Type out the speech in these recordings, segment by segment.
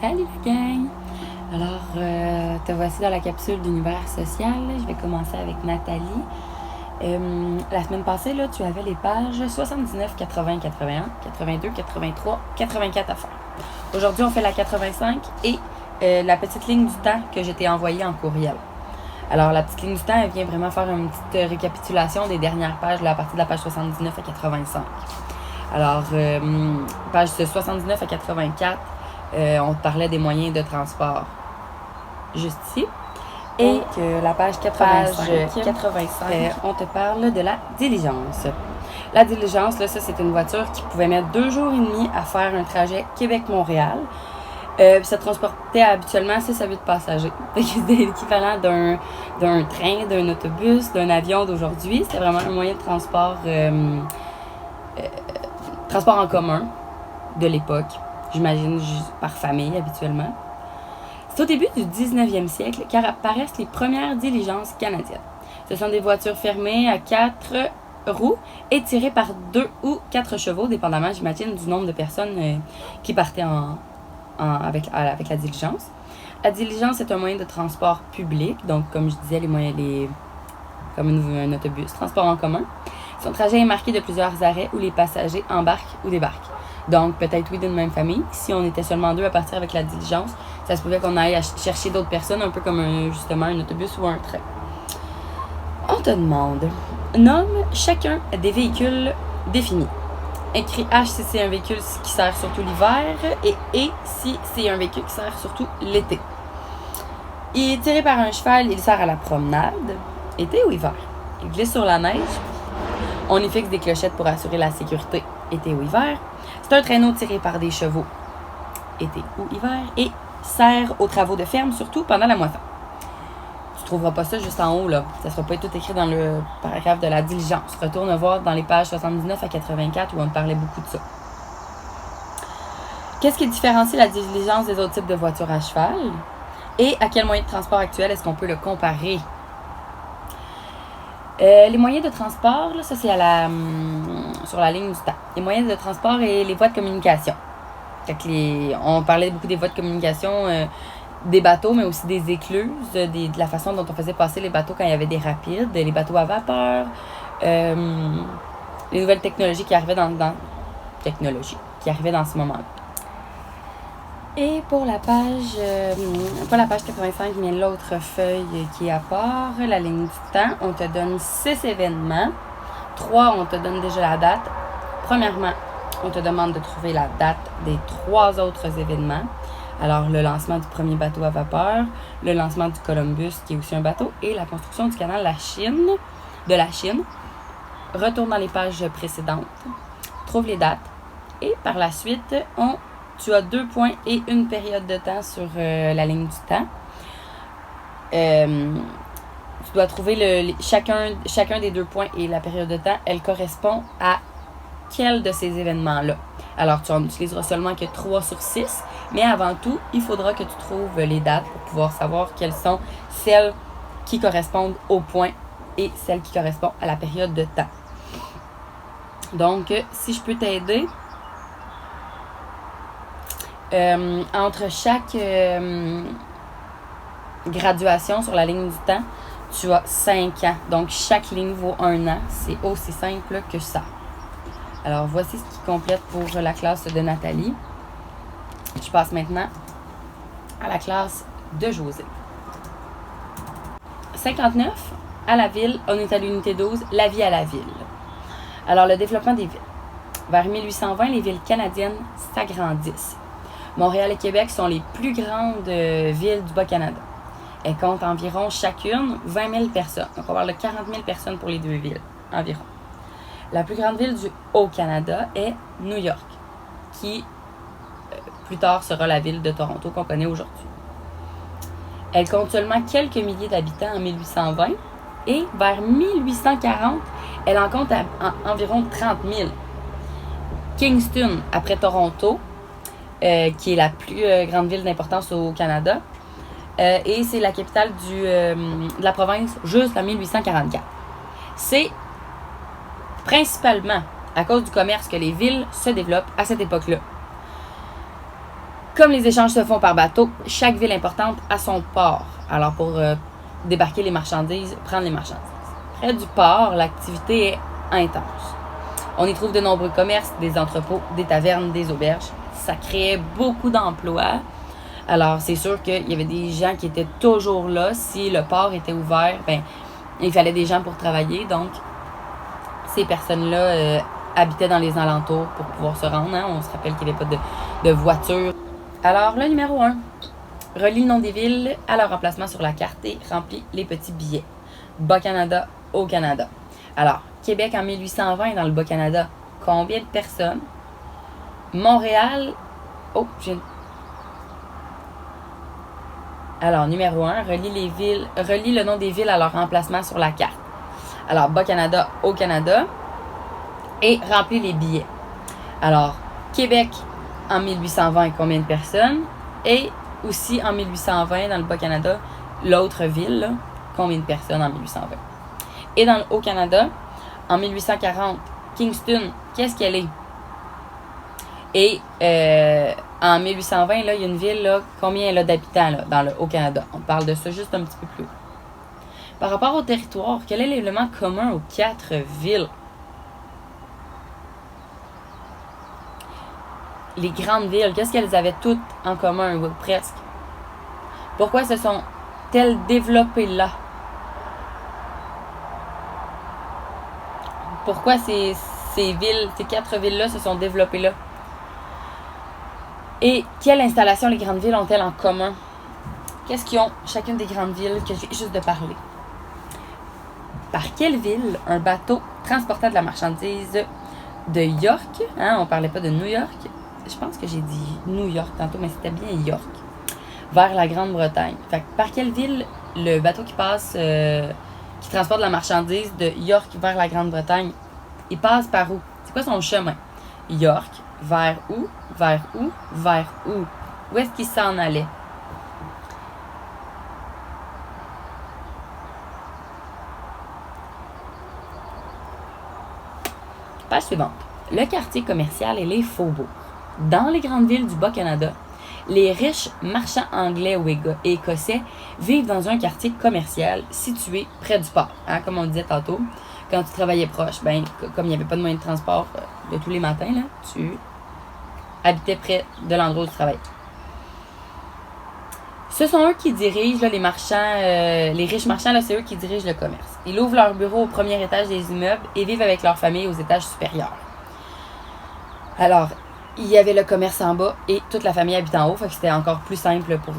Salut la gang! Alors, te voici dans la capsule d'univers social. Je vais commencer avec Nathalie. La semaine passée, là, tu avais les pages 79, 80, 81, 82, 83, 84 à faire. Aujourd'hui, on fait la 85 et la petite ligne du temps que je t'ai envoyée en courriel. Alors, la petite ligne du temps, elle vient vraiment faire une petite récapitulation des dernières pages, là, à partir de la page 79 à 85. Alors, page 79 à 84, on te parlait des moyens de transport. Juste ici. Et que la page 85, on te parle de la diligence. La diligence, là, ça, c'est une voiture qui pouvait mettre 2 jours et demi à faire un trajet Québec-Montréal. Ça transportait habituellement 6 à 8 passagers. C'était l'équivalent d'un train, d'un autobus, d'un avion d'aujourd'hui. C'était vraiment un moyen de transport en commun de l'époque. J'imagine par famille habituellement. C'est au début du 19e siècle qu'apparaissent les premières diligences canadiennes. Ce sont des voitures fermées à 4 roues et tirées par 2 ou 4 chevaux, dépendamment, j'imagine, du nombre de personnes qui partaient avec la diligence. La diligence est un moyen de transport public, donc comme je disais, comme un autobus, transport en commun. Son trajet est marqué de plusieurs arrêts où les passagers embarquent ou débarquent. Donc, peut-être oui, d'une même famille. Si on était seulement 2 à partir avec la diligence, ça se pouvait qu'on aille chercher d'autres personnes, un peu comme justement un autobus ou un train. On te demande, nomme chacun des véhicules définis. Écris H si c'est un véhicule qui sert surtout l'hiver et E si c'est un véhicule qui sert surtout l'été. Il est tiré par un cheval, il sert à la promenade, été ou hiver. Il glisse sur la neige. On y fixe des clochettes pour assurer la sécurité, été ou hiver. C'est un traîneau tiré par des chevaux, été ou hiver, et sert aux travaux de ferme, surtout pendant la moisson. Tu ne trouveras pas ça juste en haut, là. Ça ne sera pas tout écrit dans le paragraphe de la diligence. Retourne voir dans les pages 79 à 84 où on parlait beaucoup de ça. Qu'est-ce qui différencie la diligence des autres types de voitures à cheval? Et à quel moyen de transport actuel est-ce qu'on peut le comparer? Les moyens de transport, là, ça c'est sur la ligne du temps. Les moyens de transport et les voies de communication. On parlait beaucoup des voies de communication, des bateaux, mais aussi des écluses, de la façon dont on faisait passer les bateaux quand il y avait des rapides, les bateaux à vapeur, les nouvelles technologies qui arrivaient dans ce moment-là. Et pour la page, pas la page 85, mais l'autre feuille qui est à part, la ligne du temps, on te donne 6 événements. 3, on te donne déjà la date. Premièrement, on te demande de trouver la date des 3 autres événements. Alors, le lancement du premier bateau à vapeur, le lancement du Columbus, qui est aussi un bateau, et la construction du canal de la Chine. Retourne dans les pages précédentes. Trouve les dates. Et par la suite, tu as 2 points et une période de temps sur la ligne du temps. Tu dois trouver chacun des 2 points et la période de temps. Elle correspond à quel de ces événements-là. Alors, tu en utiliseras seulement que 3 sur 6. Mais avant tout, il faudra que tu trouves les dates pour pouvoir savoir quelles sont celles qui correspondent au point et celles qui correspondent à la période de temps. Donc, si je peux t'aider... entre chaque graduation sur la ligne du temps, tu as 5 ans. Donc, chaque ligne vaut 1 an. C'est aussi simple que ça. Alors, voici ce qui complète pour la classe de Nathalie. Je passe maintenant à la classe de José. 59, à la ville, on est à l'unité 12, la vie à la ville. Alors, le développement des villes. Vers 1820, les villes canadiennes s'agrandissent. Montréal et Québec sont les plus grandes villes du Bas-Canada. Elles comptent environ chacune 20 000 personnes. Donc, on parle de 40 000 personnes pour les 2 villes, environ. La plus grande ville du Haut-Canada est New York, qui, plus tard, sera la ville de Toronto qu'on connaît aujourd'hui. Elle compte seulement quelques milliers d'habitants en 1820 et vers 1840, elle en compte environ 30 000. Kingston, après Toronto, qui est la plus grande ville d'importance au Canada. Et c'est la capitale de la province jusqu'en 1844. C'est principalement à cause du commerce que les villes se développent à cette époque-là. Comme les échanges se font par bateau, chaque ville importante a son port. Alors pour débarquer les marchandises, prendre les marchandises. Près du port, l'activité est intense. On y trouve de nombreux commerces, des entrepôts, des tavernes, des auberges. Ça créait beaucoup d'emplois. Alors, c'est sûr qu'il y avait des gens qui étaient toujours là. Si le port était ouvert, ben, il fallait des gens pour travailler. Donc, ces personnes-là habitaient dans les alentours pour pouvoir se rendre. Hein. On se rappelle qu'il n'y avait pas de voiture. Alors, le numéro 1. Relie le nom des villes à leur emplacement sur la carte et remplit les petits billets. Bas-Canada au Canada. Alors, Québec en 1820 dans le Bas-Canada. Combien de personnes? Montréal. Alors, numéro 1, relie le nom des villes à leur emplacement sur la carte. Alors, Bas-Canada au Canada et remplis les billets. Alors, Québec en 1820, combien de personnes? Et aussi en 1820, dans le Bas-Canada, l'autre ville, là, combien de personnes en 1820? Et dans le Haut-Canada, en 1840, Kingston, qu'est-ce qu'elle est? Et en 1820, là, il y a une ville, là, combien elle a d'habitants là, dans le Haut-Canada? On parle de ça juste un petit peu plus haut. Par rapport au territoire, quel est l'élément commun aux 4 villes? Les grandes villes, qu'est-ce qu'elles avaient toutes en commun, ou presque? Pourquoi se sont-elles développées là? Pourquoi ces 4 villes-là se sont développées là? Et quelle installation les grandes villes ont-elles en commun? Qu'est-ce qu'ils ont chacune des grandes villes que je viens juste de parler? Par quelle ville un bateau transportait de la marchandise de York, hein, on parlait pas de New York, je pense que j'ai dit New York tantôt, mais c'était bien York, vers la Grande-Bretagne. Fait que par quelle ville le bateau qui passe, qui transporte de la marchandise de York vers la Grande-Bretagne, il passe par où? C'est quoi son chemin? York, vers où? Vers où? Vers où? Où est-ce qu'il s'en allait? Page suivante. Le quartier commercial et les faubourgs. Dans les grandes villes du Bas-Canada, les riches marchands anglais ou écossais vivent dans un quartier commercial situé près du port. Hein, comme on disait tantôt, quand tu travaillais proche, ben, comme il n'y avait pas de moyen de transport de tous les matins, là, tu habitais près de l'endroit où tu travaillais. Ce sont eux qui dirigent, là, les marchands, les riches marchands, là, c'est eux qui dirigent le commerce. Ils ouvrent leur bureau au premier étage des immeubles et vivent avec leur famille aux étages supérieurs. Alors, il y avait le commerce en bas et toute la famille habite en haut, fait que c'était encore plus simple pour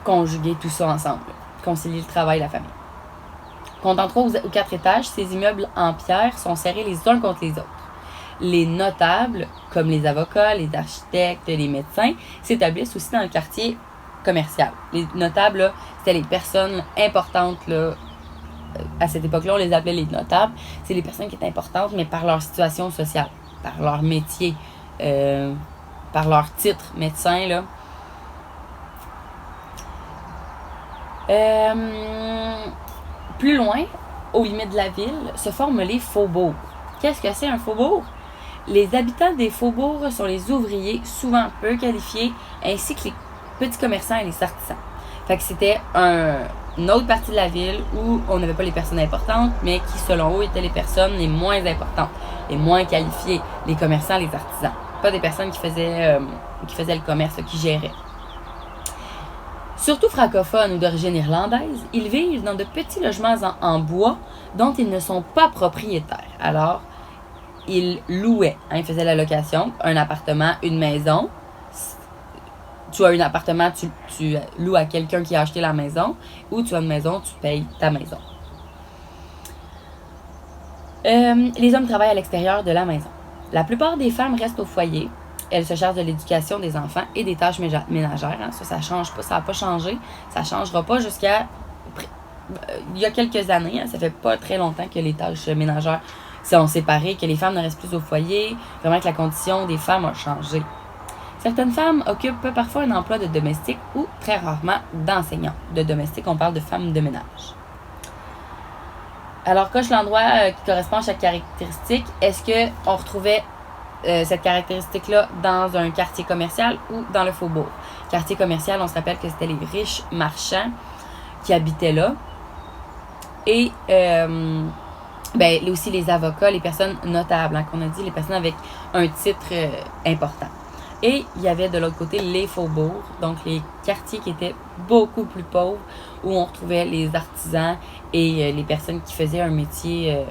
conjuguer tout ça ensemble, concilier le travail et la famille. Comptant 3 ou 4 étages, ces immeubles en pierre sont serrés les uns contre les autres. Les notables, comme les avocats, les architectes, les médecins, s'établissent aussi dans le quartier commercial. Les notables, là, c'était les personnes importantes, là, à cette époque-là, on les appelait les notables. C'est les personnes qui étaient importantes, mais par leur situation sociale, par leur métier, par leur titre, médecin, là. Plus loin, aux limites de la ville, se forment les faubourgs. Qu'est-ce que c'est un faubourg? Les habitants des faubourgs sont les ouvriers, souvent peu qualifiés, ainsi que les petits commerçants et les artisans. Fait que c'était une autre partie de la ville où on n'avait pas les personnes importantes, mais qui, selon eux, étaient les personnes les moins importantes, les moins qualifiées, les commerçants, les artisans. Pas des personnes qui faisaient le commerce, là, qui géraient. Surtout francophones ou d'origine irlandaise, ils vivent dans de petits logements en bois dont ils ne sont pas propriétaires. Alors, ils louaient. Hein, ils faisaient la location, un appartement, une maison. Tu as un appartement, tu loues à quelqu'un qui a acheté la maison, ou tu as une maison, tu payes ta maison. Les hommes travaillent à l'extérieur de la maison. La plupart des femmes restent au foyer. Elles se chargent de l'éducation des enfants et des tâches ménagères. Hein. Ça change pas, ça n'a pas changé. Ça ne changera pas jusqu'à il y a quelques années. Hein, ça fait pas très longtemps que les tâches ménagères sont séparées, que les femmes ne restent plus au foyer. Vraiment que la condition des femmes a changé. Certaines femmes occupent parfois un emploi de domestique ou très rarement d'enseignant. De domestique, on parle de femmes de ménage. Alors, coche l'endroit qui correspond à chaque caractéristique. Est-ce qu'on retrouvait cette caractéristique-là dans un quartier commercial ou dans le faubourg. Quartier commercial, on se rappelle que c'était les riches marchands qui habitaient là. Et aussi les avocats, les personnes notables, qu'on a dit, les personnes avec un titre important. Et il y avait de l'autre côté les faubourgs, donc les quartiers qui étaient beaucoup plus pauvres, où on retrouvait les artisans et les personnes qui faisaient un métier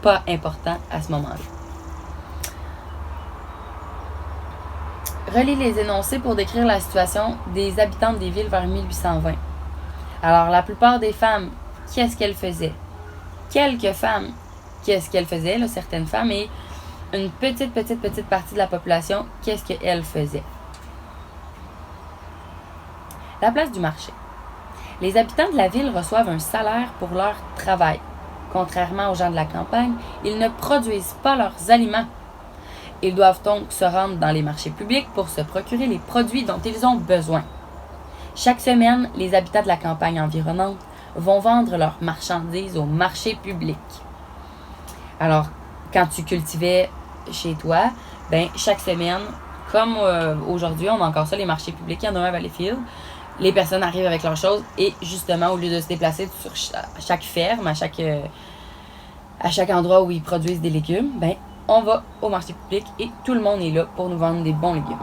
pas important à ce moment-là. Relie les énoncés pour décrire la situation des habitantes des villes vers 1820. Alors, la plupart des femmes, qu'est-ce qu'elles faisaient? Quelques femmes, qu'est-ce qu'elles faisaient? Là, certaines femmes, et une petite partie de la population, qu'est-ce qu'elles faisaient? La place du marché. Les habitants de la ville reçoivent un salaire pour leur travail. Contrairement aux gens de la campagne, ils ne produisent pas leurs aliments. Ils doivent donc se rendre dans les marchés publics pour se procurer les produits dont ils ont besoin. Chaque semaine, les habitants de la campagne environnante vont vendre leurs marchandises au marché public. Alors, quand tu cultivais chez toi, chaque semaine, comme aujourd'hui, on a encore ça, les marchés publics, il y en a un à Valleyfield, les personnes arrivent avec leurs choses et justement, au lieu de se déplacer sur chaque ferme, à chaque endroit où ils produisent des légumes, on va au marché public et tout le monde est là pour nous vendre des bons légumes.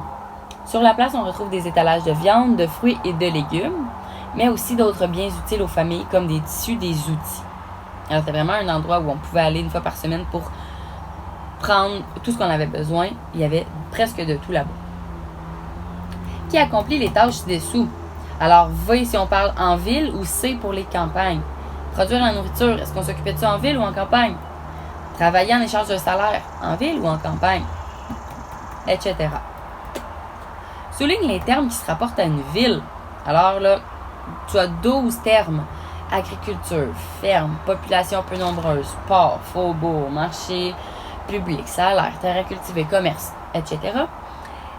Sur la place, on retrouve des étalages de viande, de fruits et de légumes, mais aussi d'autres biens utiles aux familles comme des tissus, des outils. Alors, c'était vraiment un endroit où on pouvait aller une fois par semaine pour prendre tout ce qu'on avait besoin. Il y avait presque de tout là-bas. Qui accomplit les tâches ci-dessous? Alors, V si on parle en ville ou C pour les campagnes. Produire la nourriture, est-ce qu'on s'occupait de ça en ville ou en campagne? Travailler en échange d'un salaire, en ville ou en campagne? Etc. Souligne les termes qui se rapportent à une ville. Alors là, tu as 12 termes. Agriculture, ferme, population peu nombreuse, port, faubourg, marché public, salaire, terre à cultiver, commerce, etc.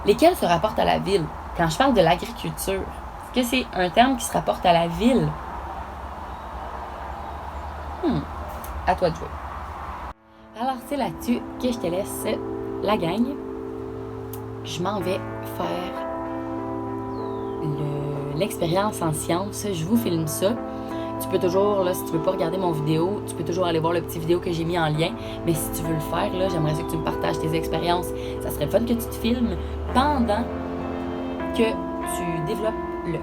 Lesquels se rapportent à la ville? Quand je parle de l'agriculture, est-ce que c'est un terme qui se rapporte à la ville? À toi de jouer. Alors, c'est là-dessus que je te laisse la gang. Je m'en vais faire l'expérience en sciences. Je vous filme ça. Tu peux toujours, là, si tu veux pas regarder mon vidéo, tu peux toujours aller voir le petit vidéo que j'ai mis en lien. Mais si tu veux le faire, là, j'aimerais ça que tu me partages tes expériences. Ça serait fun que tu te filmes pendant que tu développes l'œuf.